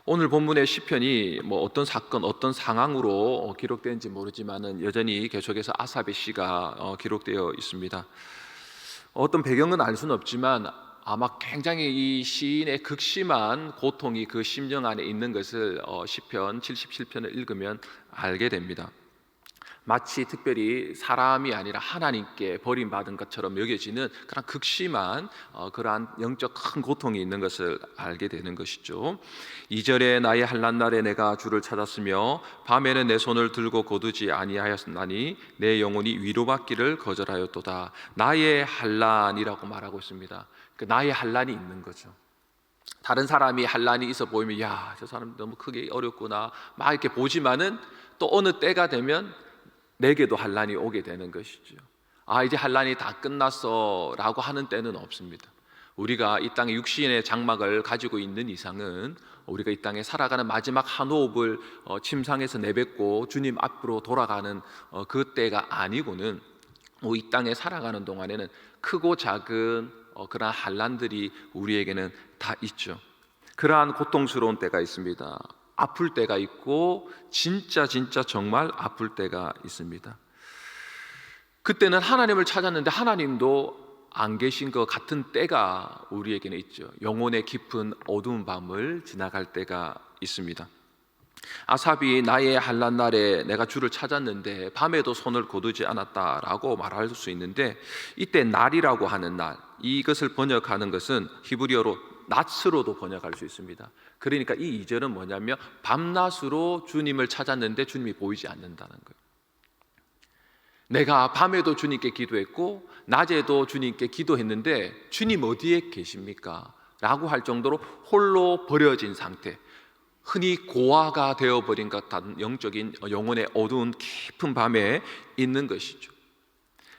오늘 본문의 시편이 어떤 사건, 어떤 상황으로 기록된지 모르지만은 여전히 계속해서 아삽의 시가 기록되어 있습니다. 어떤 배경은 알 수는 없지만 아마 굉장히 이 시인의 극심한 고통이 그 심령 안에 있는 것을 시편 77편을 읽으면 알게 됩니다. 마치 특별히 사람이 아니라 하나님께 버림받은 것처럼 여겨지는 그런 극심한 그러한 영적 큰 고통이 있는 것을 알게 되는 것이죠. 2절에 나의 환난 날에 내가 주를 찾았으며 밤에는 내 손을 들고 거두지 아니하였나니 내 영혼이 위로받기를 거절하였도다. 나의 환난이라고 말하고 있습니다. 나의 환난이 있는 거죠. 다른 사람이 환난이 있어 보이면 야, 저 사람 너무 크게 어렵구나 막 이렇게 보지만은 또 어느 때가 되면 내게도 환난이 오게 되는 것이죠. 이제 환난이 다 끝났어 라고 하는 때는 없습니다. 우리가 이 땅에 육신의 장막을 가지고 있는 이상은 우리가 이 땅에 살아가는 마지막 한 호흡을 침상에서 내뱉고 주님 앞으로 돌아가는 그 때가 아니고는 이 땅에 살아가는 동안에는 크고 작은 그러한 환난들이 우리에게는 다 있죠. 그러한 고통스러운 때가 있습니다. 아플 때가 있고 진짜 정말 아플 때가 있습니다. 그때는 하나님을 찾았는데 하나님도 안 계신 것 같은 때가 우리에게는 있죠. 영혼의 깊은 어두운 밤을 지나갈 때가 있습니다. 아삽이 나의 환난 날에 내가 주를 찾았는데 밤에도 손을 거두지 않았다라고 말할 수 있는데, 이때 날이라고 하는 날, 이것을 번역하는 것은 히브리어로 낮으로도 번역할 수 있습니다. 그러니까 이 2절은 뭐냐면 밤낮으로 주님을 찾았는데 주님이 보이지 않는다는 거예요. 내가 밤에도 주님께 기도했고 낮에도 주님께 기도했는데 주님 어디에 계십니까? 라고 할 정도로 홀로 버려진 상태, 흔히 고아가 되어버린 것 같은 영적인 영혼의 어두운 깊은 밤에 있는 것이죠.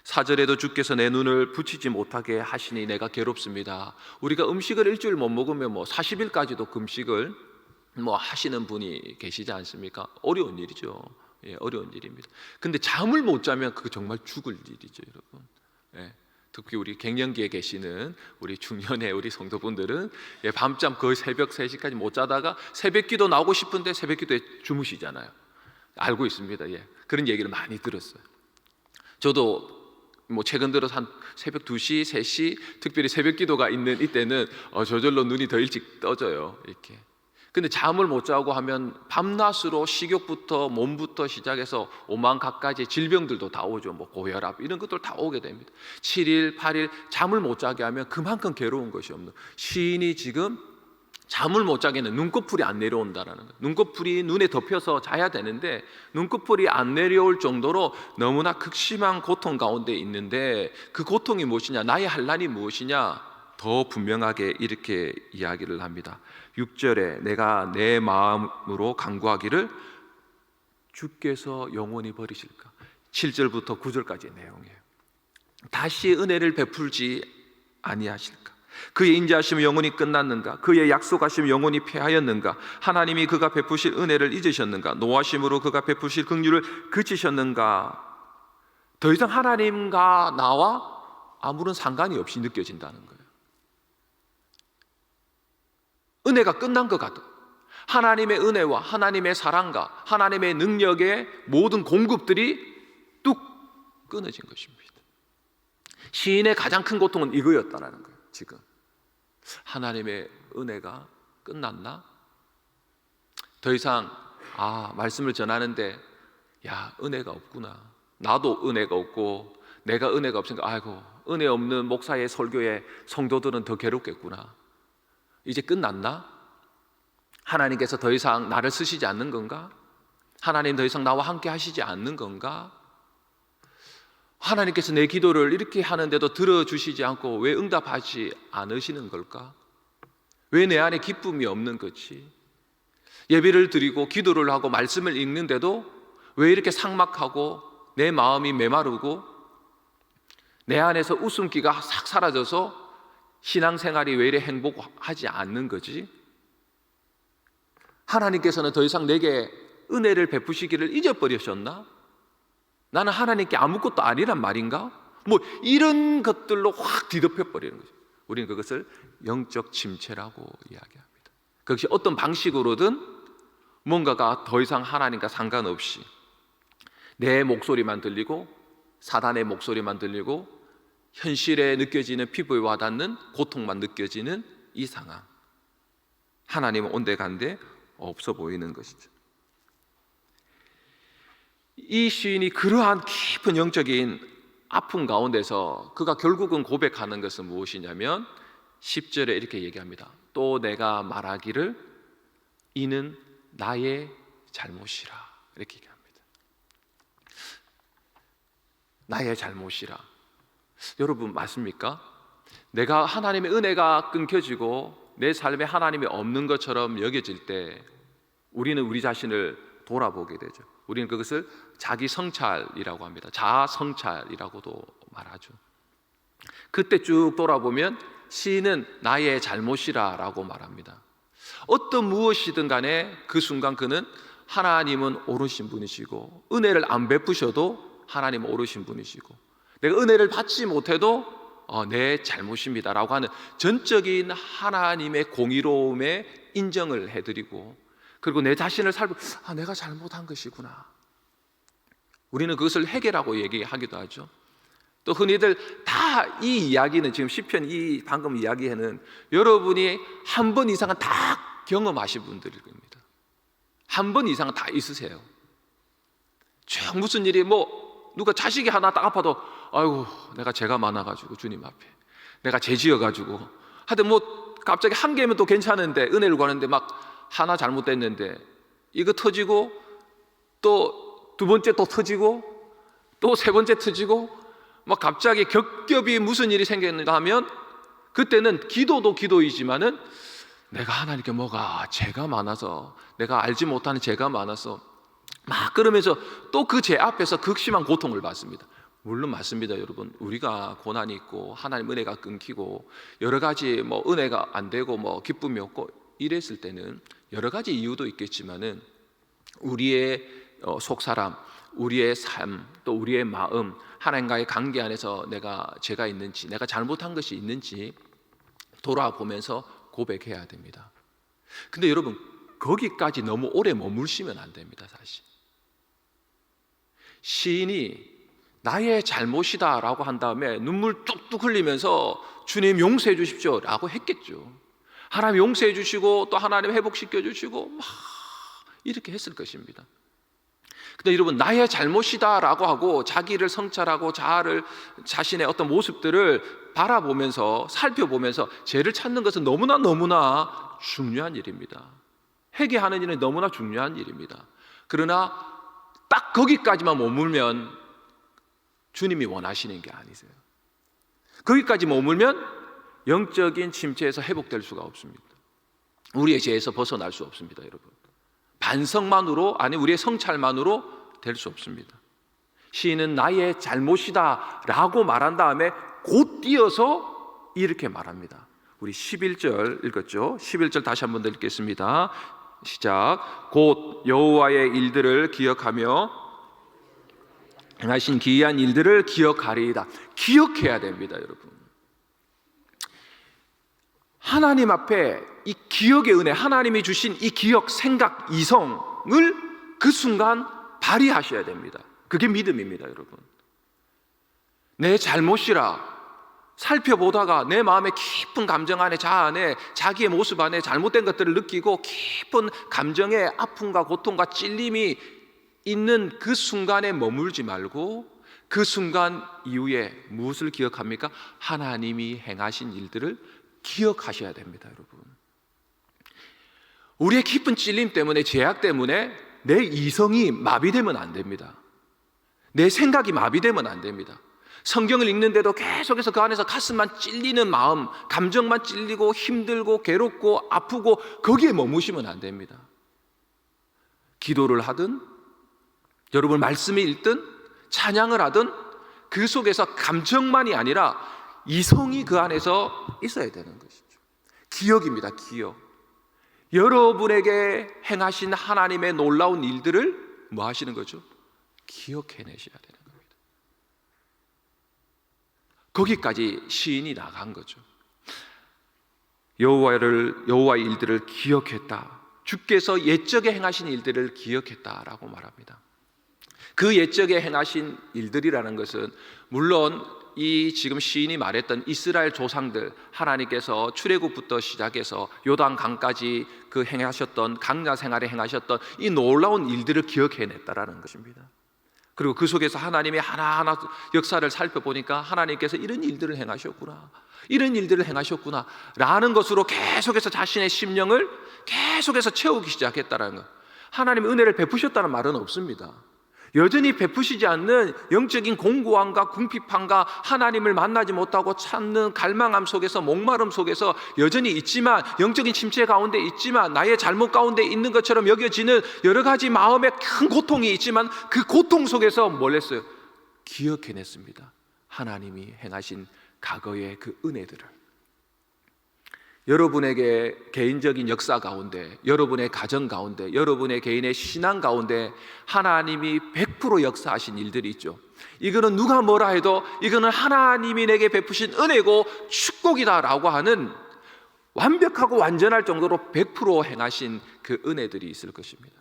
4절에도 주께서 내 눈을 붙이지 못하게 하시니 내가 괴롭습니다. 우리가 음식을 일주일 못 먹으면 40일까지도 금식을 하시는 분이 계시지 않습니까? 어려운 일이죠. 어려운 일입니다. 근데 잠을 못 자면 그거 정말 죽을 일이죠, 여러분. 특히 우리 갱년기에 계시는 우리 중년의 우리 성도분들은 밤잠 거의 새벽 3시까지 못 자다가 새벽기도 나오고 싶은데 새벽기도에 주무시잖아요. 알고 있습니다. 그런 얘기를 많이 들었어요. 저도 최근 들어서 한 새벽 2시, 3시 특별히 새벽기도가 있는 이때는 저절로 눈이 더 일찍 떠져요. 이렇게. 근데 잠을 못 자고 하면 밤낮으로 식욕부터 몸부터 시작해서 오만 갖가지 질병들도 다 오죠. 고혈압 이런 것들 다 오게 됩니다. 7일, 8일 잠을 못 자게 하면 그만큼 괴로운 것이 없는, 시인이 지금 잠을 못 자게는 눈꺼풀이 안 내려온다라는 거예요. 눈꺼풀이 눈에 덮여서 자야 되는데 눈꺼풀이 안 내려올 정도로 너무나 극심한 고통 가운데 있는데, 그 고통이 무엇이냐, 나의 환난이 무엇이냐, 더 분명하게 이렇게 이야기를 합니다. 6절에 내가 내 마음으로 간구하기를 주께서 영원히 버리실까. 7절부터 9절까지의 내용이에요. 다시 은혜를 베풀지 아니하실까. 그의 인자하심이 영원히 끝났는가. 그의 약속하심이 영원히 패하였는가. 하나님이 그가 베푸실 은혜를 잊으셨는가. 노하심으로 그가 베푸실 긍휼을 그치셨는가. 더 이상 하나님과 나와 아무런 상관이 없이 느껴진다는 거예요. 은혜가 끝난 것 같아. 하나님의 은혜와 하나님의 사랑과 하나님의 능력의 모든 공급들이 뚝 끊어진 것입니다. 시인의 가장 큰 고통은 이거였다는 거예요. 지금 하나님의 은혜가 끝났나? 더 이상 말씀을 전하는데 은혜가 없구나. 나도 은혜가 없고 내가 은혜가 없으니까 은혜 없는 목사의 설교에 성도들은 더 괴롭겠구나. 이제 끝났나? 하나님께서 더 이상 나를 쓰시지 않는 건가? 하나님 더 이상 나와 함께 하시지 않는 건가? 하나님께서 내 기도를 이렇게 하는데도 들어주시지 않고 왜 응답하지 않으시는 걸까? 왜 내 안에 기쁨이 없는 거지? 예배를 드리고 기도를 하고 말씀을 읽는데도 왜 이렇게 삭막하고 내 마음이 메마르고 내 안에서 웃음기가 싹 사라져서 신앙생활이 왜 이래 행복하지 않는 거지? 하나님께서는 더 이상 내게 은혜를 베푸시기를 잊어버리셨나? 나는 하나님께 아무것도 아니란 말인가? 이런 것들로 확 뒤덮여 버리는 거죠. 우리는 그것을 영적 침체라고 이야기합니다. 그것이 어떤 방식으로든 뭔가가 더 이상 하나님과 상관없이 내 목소리만 들리고 사단의 목소리만 들리고 현실에 느껴지는 피부에 와닿는 고통만 느껴지는 이 상황, 하나님은 온데간데 없어 보이는 것이죠. 이 시인이 그러한 깊은 영적인 아픔 가운데서 그가 결국은 고백하는 것은 무엇이냐면 10절에 이렇게 얘기합니다. 또 내가 말하기를 이는 나의 잘못이라, 이렇게 얘기합니다. 나의 잘못이라. 여러분 맞습니까? 내가 하나님의 은혜가 끊겨지고 내 삶에 하나님이 없는 것처럼 여겨질 때 우리는 우리 자신을 돌아보게 되죠. 우리는 그것을 자기 성찰이라고 합니다. 자아 성찰이라고도 말하죠. 그때 쭉 돌아보면 시인은 나의 잘못이라 라고 말합니다. 어떤 무엇이든 간에 그 순간 그는 하나님은 옳으신 분이시고 은혜를 안 베푸셔도 하나님은 옳으신 분이시고 내가 은혜를 받지 못해도 내 잘못입니다 라고 하는 전적인 하나님의 공의로움에 인정을 해드리고, 그리고 내 자신을 살고 내가 잘못한 것이구나. 우리는 그것을 회개라고 얘기하기도 하죠. 또 흔히들 다 이 이야기는 지금 시편 이 방금 이야기에는 여러분이 한 번 이상은 다 경험하신 분들일 겁니다. 한 번 이상은 다 있으세요. 쭉 무슨 일이 누가 자식이 하나 딱 아파도 아이고 내가 죄가 많아가지고 주님 앞에 내가 죄 지어가지고 하여튼 갑자기 한 개면 또 괜찮은데 은혜를 구하는데 막 하나 잘못됐는데 이거 터지고 또 두 번째 또 터지고 또 세 번째 터지고 막 갑자기 겹겹이 무슨 일이 생겼는가 하면 그때는 기도도 기도이지만은 내가 하나님께 뭐가 죄가 많아서 내가 알지 못하는 죄가 많아서 막 그러면서 또 그 죄 앞에서 극심한 고통을 받습니다. 물론 맞습니다, 여러분. 우리가 고난이 있고 하나님 은혜가 끊기고 여러 가지 은혜가 안 되고 기쁨이 없고 이랬을 때는 여러 가지 이유도 있겠지만은 우리의 속사람, 우리의 삶, 또 우리의 마음, 하나님과의 관계 안에서 내가 죄가 있는지, 내가 잘못한 것이 있는지 돌아보면서 고백해야 됩니다. 근데 여러분 거기까지 너무 오래 머물시면 안 됩니다. 사실 시인이 나의 잘못이다 라고 한 다음에 눈물 뚝뚝 흘리면서 주님 용서해 주십시오 라고 했겠죠. 하나님 용서해 주시고 또 하나님 회복시켜 주시고 막 이렇게 했을 것입니다. 근데 여러분 나의 잘못이다 라고 하고 자기를 성찰하고 자신의 어떤 모습들을 바라보면서 살펴보면서 죄를 찾는 것은 너무나 중요한 일입니다. 회개하는 일은 너무나 중요한 일입니다. 그러나 딱 거기까지만 머물면 주님이 원하시는 게 아니세요. 거기까지 머물면 영적인 침체에서 회복될 수가 없습니다. 우리의 죄에서 벗어날 수 없습니다, 여러분. 반성만으로, 아니 우리의 성찰만으로 될 수 없습니다. 시인은 나의 잘못이다 라고 말한 다음에 곧 이어서 이렇게 말합니다. 우리 11절 읽었죠? 11절 다시 한번 더 읽겠습니다. 시작. 곧 여호와의 일들을 기억하며 행하신 기이한 일들을 기억하리이다. 기억해야 됩니다, 여러분. 하나님 앞에 이 기억의 은혜, 하나님이 주신 이 기억, 생각, 이성을 그 순간 발휘하셔야 됩니다. 그게 믿음입니다, 여러분. 내 잘못이라 살펴보다가 내 마음의 깊은 감정 안에, 자아 안에, 자기의 모습 안에 잘못된 것들을 느끼고 깊은 감정의 아픔과 고통과 찔림이 있는 그 순간에 머물지 말고 그 순간 이후에 무엇을 기억합니까? 하나님이 행하신 일들을 기억하셔야 됩니다, 여러분. 우리의 깊은 찔림 때문에, 죄악 때문에 내 이성이 마비되면 안 됩니다. 내 생각이 마비되면 안 됩니다. 성경을 읽는데도 계속해서 그 안에서 가슴만 찔리는 마음, 감정만 찔리고 힘들고 괴롭고 아프고 거기에 머무시면 안 됩니다. 기도를 하든 여러분 말씀을 읽든 찬양을 하든 그 속에서 감정만이 아니라 이성이 그 안에서 있어야 되는 것이죠. 기억입니다, 기억. 여러분에게 행하신 하나님의 놀라운 일들을 뭐 하시는 거죠? 기억해내셔야 되는 겁니다. 거기까지 시인이 나간 거죠. 여호와의 일들을 기억했다. 주께서 옛적에 행하신 일들을 기억했다라고 말합니다. 그 옛적에 행하신 일들이라는 것은 물론 이 지금 시인이 말했던 이스라엘 조상들, 하나님께서 출애굽부터 시작해서 요단 강까지 그 행하셨던 강야 생활에 행하셨던 이 놀라운 일들을 기억해냈다라는 것입니다. 그리고 그 속에서 하나님의 하나하나 역사를 살펴보니까 하나님께서 이런 일들을 행하셨구나, 이런 일들을 행하셨구나 라는 것으로 계속해서 자신의 심령을 계속해서 채우기 시작했다는 것. 하나님의 은혜를 베푸셨다는 말은 없습니다. 여전히 베푸시지 않는 영적인 공고함과 궁핍함과 하나님을 만나지 못하고 찾는 갈망함 속에서, 목마름 속에서 여전히 있지만, 영적인 침체 가운데 있지만, 나의 잘못 가운데 있는 것처럼 여겨지는 여러 가지 마음의 큰 고통이 있지만 그 고통 속에서 뭘 했어요? 기억해냈습니다. 하나님이 행하신 과거의 그 은혜들을. 여러분에게 개인적인 역사 가운데, 여러분의 가정 가운데, 여러분의 개인의 신앙 가운데 하나님이 100% 역사하신 일들이 있죠. 이거는 누가 뭐라 해도 이거는 하나님이 내게 베푸신 은혜고 축복이다라고 하는 완벽하고 완전할 정도로 100% 행하신 그 은혜들이 있을 것입니다.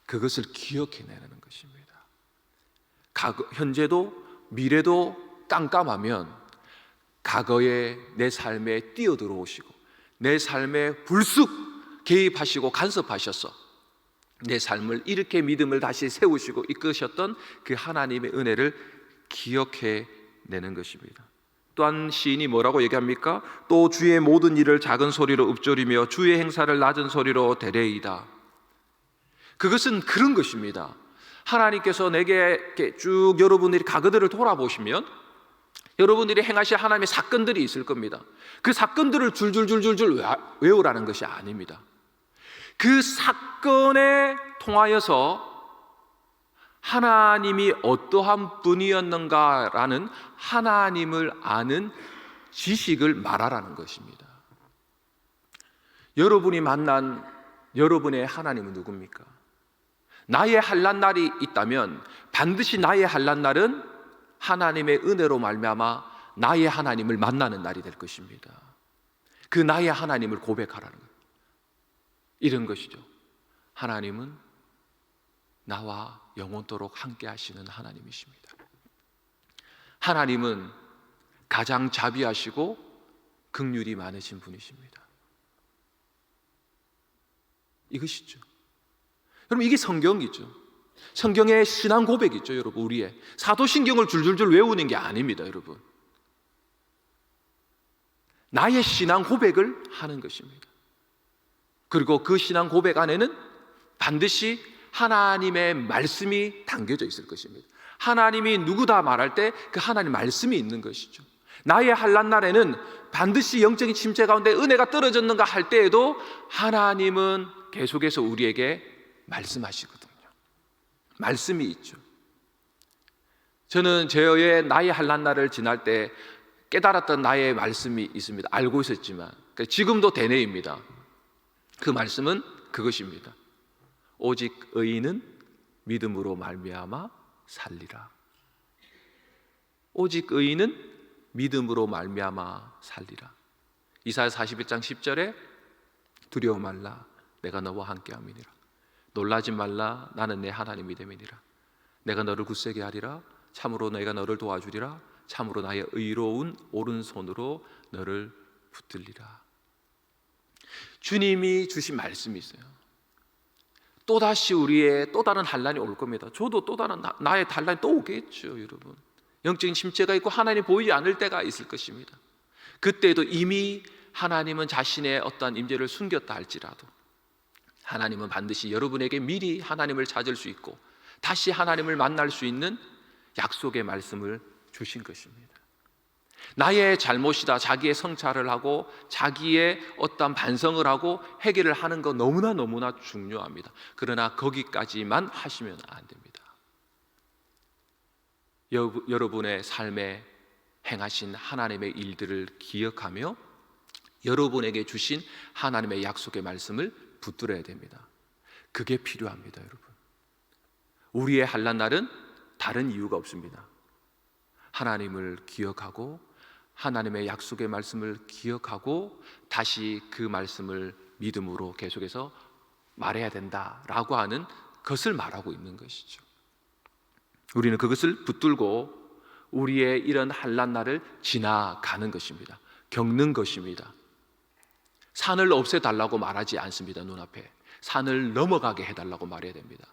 그것을 기억해내는 것입니다. 현재도 미래도 깜깜하면 과거에 내 삶에 뛰어들어오시고 내 삶에 불쑥 개입하시고 간섭하셔서 내 삶을 이렇게 믿음을 다시 세우시고 이끄셨던 그 하나님의 은혜를 기억해내는 것입니다. 또한 시인이 뭐라고 얘기합니까? 또 주의 모든 일을 작은 소리로 읊조리며 주의 행사를 낮은 소리로 대레이다. 그것은 그런 것입니다. 하나님께서 내게 이렇게 쭉 여러분들이 과거들을 돌아보시면 여러분들이 행하실 하나님의 사건들이 있을 겁니다. 그 사건들을 줄줄줄줄줄 외우라는 것이 아닙니다. 그 사건에 통하여서 하나님이 어떠한 분이었는가라는 하나님을 아는 지식을 말하라는 것입니다. 여러분이 만난 여러분의 하나님은 누굽니까? 나의 환난 날이 있다면 반드시 나의 환난 날은 하나님의 은혜로 말미암아 나의 하나님을 만나는 날이 될 것입니다. 그 나의 하나님을 고백하라는 것, 이런 것이죠. 하나님은 나와 영원토록 함께 하시는 하나님이십니다. 하나님은 가장 자비하시고 긍휼이 많으신 분이십니다. 이것이죠. 여러분, 이게 성경이죠. 성경의 신앙 고백이죠. 여러분, 우리의 사도신경을 줄줄줄 외우는 게 아닙니다. 여러분, 나의 신앙 고백을 하는 것입니다. 그리고 그 신앙 고백 안에는 반드시 하나님의 말씀이 담겨져 있을 것입니다. 하나님이 누구다 말할 때 그 하나님 말씀이 있는 것이죠. 나의 환난 날에는 반드시 영적인 침체 가운데 은혜가 떨어졌는가 할 때에도 하나님은 계속해서 우리에게 말씀하시거든요. 말씀이 있죠. 저는 나의 환난 날을 지날 때 깨달았던 나의 말씀이 있습니다. 알고 있었지만 지금도 대뇌입니다. 그 말씀은 그것입니다. 오직 의인은 믿음으로 말미암아 살리라. 오직 의인은 믿음으로 말미암아 살리라. 이사야 41장 10절에 두려워 말라, 내가 너와 함께함이니라. 놀라지 말라, 나는 내 하나님이 됨이니라. 내가 너를 굳세게 하리라. 참으로 내가 너를 도와주리라. 참으로 나의 의로운 오른손으로 너를 붙들리라. 주님이 주신 말씀이 있어요. 또다시 우리의 또 다른 환난이 올 겁니다. 저도 또 다른 나의 환난이 또 오겠죠. 여러분, 영적인 침체가 있고 하나님이 보이지 않을 때가 있을 것입니다. 그때도 이미 하나님은 자신의 어떠한 임재를 숨겼다 할지라도 하나님은 반드시 여러분에게 미리 하나님을 찾을 수 있고 다시 하나님을 만날 수 있는 약속의 말씀을 주신 것입니다. 나의 잘못이다, 자기의 성찰을 하고 자기의 어떤 반성을 하고 해결을 하는 거 너무나 중요합니다. 그러나 거기까지만 하시면 안 됩니다. 여러분의 삶에 행하신 하나님의 일들을 기억하며 여러분에게 주신 하나님의 약속의 말씀을 붙들어야 됩니다. 그게 필요합니다. 여러분, 우리의 환난 날은 다른 이유가 없습니다. 하나님을 기억하고 하나님의 약속의 말씀을 기억하고 다시 그 말씀을 믿음으로 계속해서 말해야 된다라고 하는 것을 말하고 있는 것이죠. 우리는 그것을 붙들고 우리의 이런 환난날을 지나가는 것입니다. 겪는 것입니다. 산을 없애달라고 말하지 않습니다. 눈앞에 산을 넘어가게 해달라고 말해야 됩니다.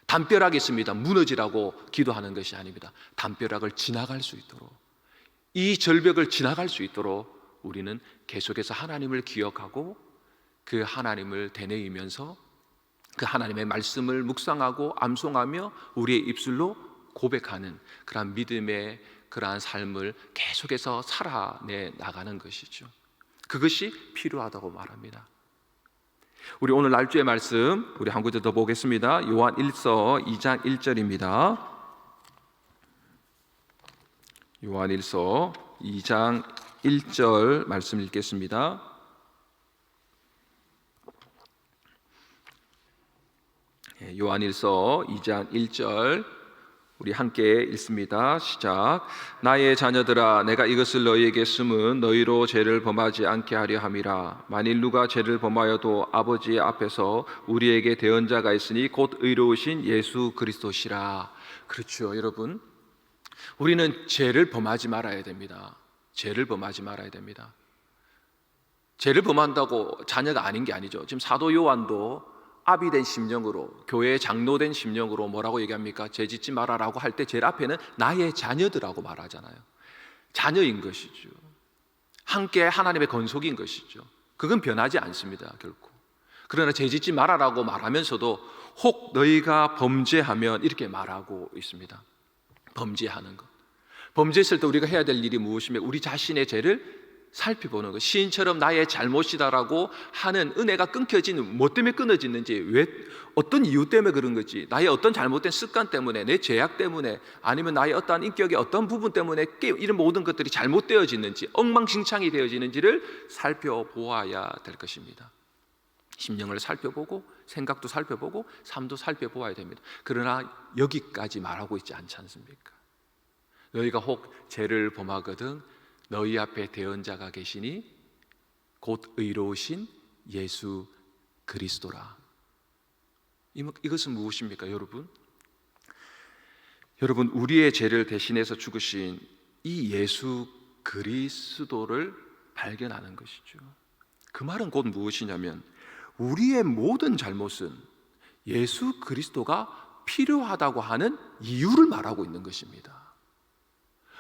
담벼락이 있습니다. 무너지라고 기도하는 것이 아닙니다. 담벼락을 지나갈 수 있도록, 이 절벽을 지나갈 수 있도록 우리는 계속해서 하나님을 기억하고 그 하나님을 되뇌이면서 그 하나님의 말씀을 묵상하고 암송하며 우리의 입술로 고백하는 그러한 믿음의 그러한 삶을 계속해서 살아내 나가는 것이죠. 그것이 필요하다고 말합니다. 우리 오늘 날주의 말씀 우리 한 구절 더 보겠습니다. 요한 1서 2장 1절입니다. 요한 1서 2장 1절 말씀 읽겠습니다. 요한 1서 2장 1절 우리 함께 읽습니다. 시작. 나의 자녀들아, 내가 이것을 너희에게 쓰면 너희로 죄를 범하지 않게 하려 함이라. 만일 누가 죄를 범하여도 아버지 앞에서 우리에게 대언자가 있으니 곧 의로우신 예수 그리스도시라. 그렇죠, 여러분. 우리는 죄를 범하지 말아야 됩니다. 죄를 범하지 말아야 됩니다. 죄를 범한다고 자녀가 아닌 게 아니죠. 지금 사도 요한도 아비된 심령으로, 교회의 장로된 심령으로 뭐라고 얘기합니까? 죄 짓지 마라라고 할 때 제일 앞에는 나의 자녀들하고 말하잖아요. 자녀인 것이죠. 함께 하나님의 건속인 것이죠. 그건 변하지 않습니다, 결코. 그러나 죄 짓지 마라라고 말하면서도 혹 너희가 범죄하면 이렇게 말하고 있습니다. 범죄하는 것. 범죄했을 때 우리가 해야 될 일이 무엇이며 우리 자신의 죄를 살펴보는 것. 시인처럼 나의 잘못이다라고 하는 은혜가 끊겨지는, 뭐 때문에 끊어지는지, 왜, 어떤 이유 때문에 그런 거지, 나의 어떤 잘못된 습관 때문에, 내 죄악 때문에, 아니면 나의 어떠한 인격의 어떤 부분 때문에 이런 모든 것들이 잘못되어지는지, 엉망진창이 되어지는지를 살펴보아야 될 것입니다. 심령을 살펴보고 생각도 살펴보고 삶도 살펴보아야 됩니다. 그러나 여기까지 말하고 있지 않지 않습니까? 너희가 혹 죄를 범하거든 너희 앞에 대언자가 계시니 곧 의로우신 예수 그리스도라. 이것은 무엇입니까, 여러분? 여러분, 우리의 죄를 대신해서 죽으신 이 예수 그리스도를 발견하는 것이죠. 그 말은 곧 무엇이냐면 우리의 모든 잘못은 예수 그리스도가 필요하다고 하는 이유를 말하고 있는 것입니다.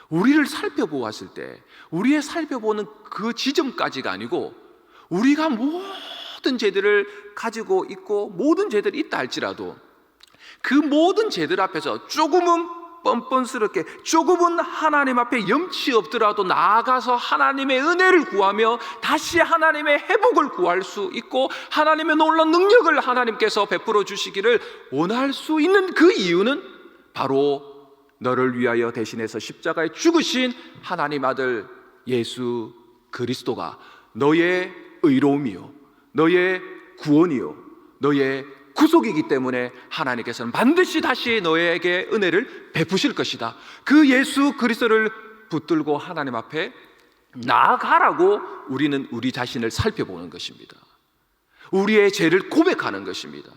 우리를 살펴보았을 때 우리의 살펴보는 그 지점까지가 아니고 우리가 모든 죄들을 가지고 있고 모든 죄들이 있다 할지라도 그 모든 죄들 앞에서 조금은 뻔뻔스럽게, 조금은 하나님 앞에 염치 없더라도 나아가서 하나님의 은혜를 구하며 다시 하나님의 회복을 구할 수 있고 하나님의 놀라운 능력을 하나님께서 베풀어 주시기를 원할 수 있는 그 이유는 바로 너를 위하여 대신해서 십자가에 죽으신 하나님 아들 예수 그리스도가 너의 의로움이요, 너의 구원이요, 너의 구속이기 때문에 하나님께서는 반드시 다시 너에게 은혜를 베푸실 것이다. 그 예수 그리스도를 붙들고 하나님 앞에 나아가라고 우리는 우리 자신을 살펴보는 것입니다. 우리의 죄를 고백하는 것입니다.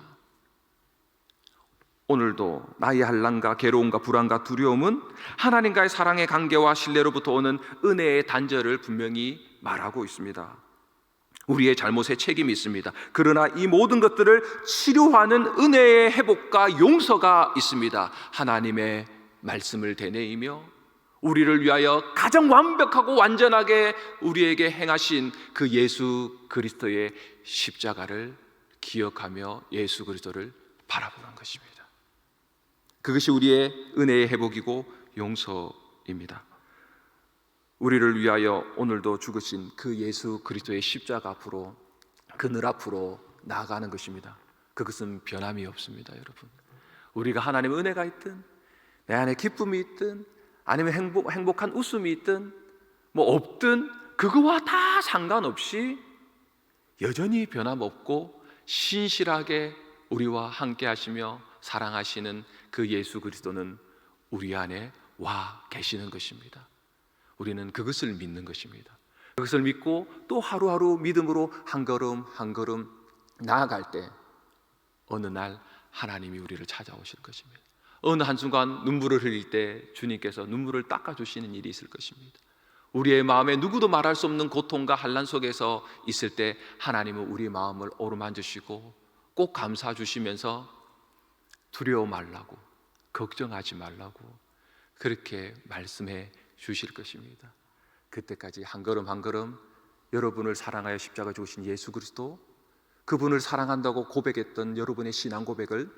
오늘도 나의 한란과 괴로움과 불안과 두려움은 하나님과의 사랑의 관계와 신뢰로부터 오는 은혜의 단절을 분명히 말하고 있습니다. 우리의 잘못에 책임이 있습니다. 그러나 이 모든 것들을 치료하는 은혜의 회복과 용서가 있습니다. 하나님의 말씀을 되뇌이며 우리를 위하여 가장 완벽하고 완전하게 우리에게 행하신 그 예수 그리스도의 십자가를 기억하며 예수 그리스도를 바라보는 것입니다. 그것이 우리의 은혜의 회복이고 용서입니다. 우리를 위하여 오늘도 죽으신 그 예수 그리스도의 십자가 앞으로, 그늘 앞으로 나아가는 것입니다. 그것은 변함이 없습니다, 여러분. 우리가 하나님의 은혜가 있든 내 안에 기쁨이 있든 아니면 행복한 웃음이 있든 뭐 없든 그거와 다 상관없이 여전히 변함없고 신실하게 우리와 함께 하시며 사랑하시는 그 예수 그리스도는 우리 안에 와 계시는 것입니다. 우리는 그것을 믿는 것입니다. 그것을 믿고 또 하루하루 믿음으로 한 걸음 한 걸음 나아갈 때 어느 날 하나님이 우리를 찾아오실 것입니다. 어느 한순간 눈물을 흘릴 때 주님께서 눈물을 닦아주시는 일이 있을 것입니다. 우리의 마음에 누구도 말할 수 없는 고통과 환난 속에서 있을 때 하나님은 우리의 마음을 어루만지시고 꼭 감싸 주시면서 두려워 말라고, 걱정하지 말라고 그렇게 말씀해 주실 것입니다. 그때까지 한 걸음 한 걸음 여러분을 사랑하여 십자가 죽으신 예수 그리스도, 그분을 사랑한다고 고백했던 여러분의 신앙 고백을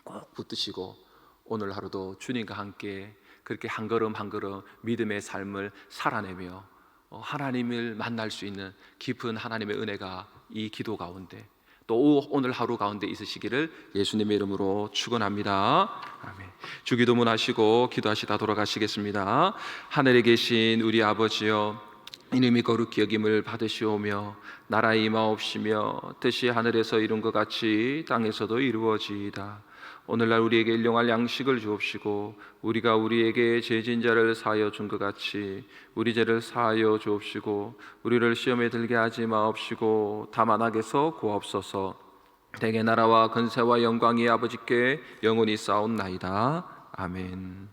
꼭 붙드시고 오늘 하루도 주님과 함께 그렇게 한 걸음 한 걸음 믿음의 삶을 살아내며 하나님을 만날 수 있는 깊은 하나님의 은혜가 이 기도 가운데 또 오늘 하루 가운데 있으시기를 예수님의 이름으로 축원합니다. 아멘. 주기도문 하시고 기도하시다 돌아가시겠습니다. 하늘에 계신 우리 아버지여, 이름이 거룩히 여김을 받으시오며 나라의 임하옵시며 뜻이 하늘에서 이룬 것 같이 땅에서도 이루어지이다. 오늘날 우리에게 일용할 양식을 주옵시고 우리가 우리에게 죄진 자를 사하여 준 것 같이 우리 죄를 사하여 주옵시고 우리를 시험에 들게 하지 마옵시고 다만 악에서 구하옵소서. 대개 나라와 권세와 영광이 아버지께 영원히 쌓옵나이다. 아멘.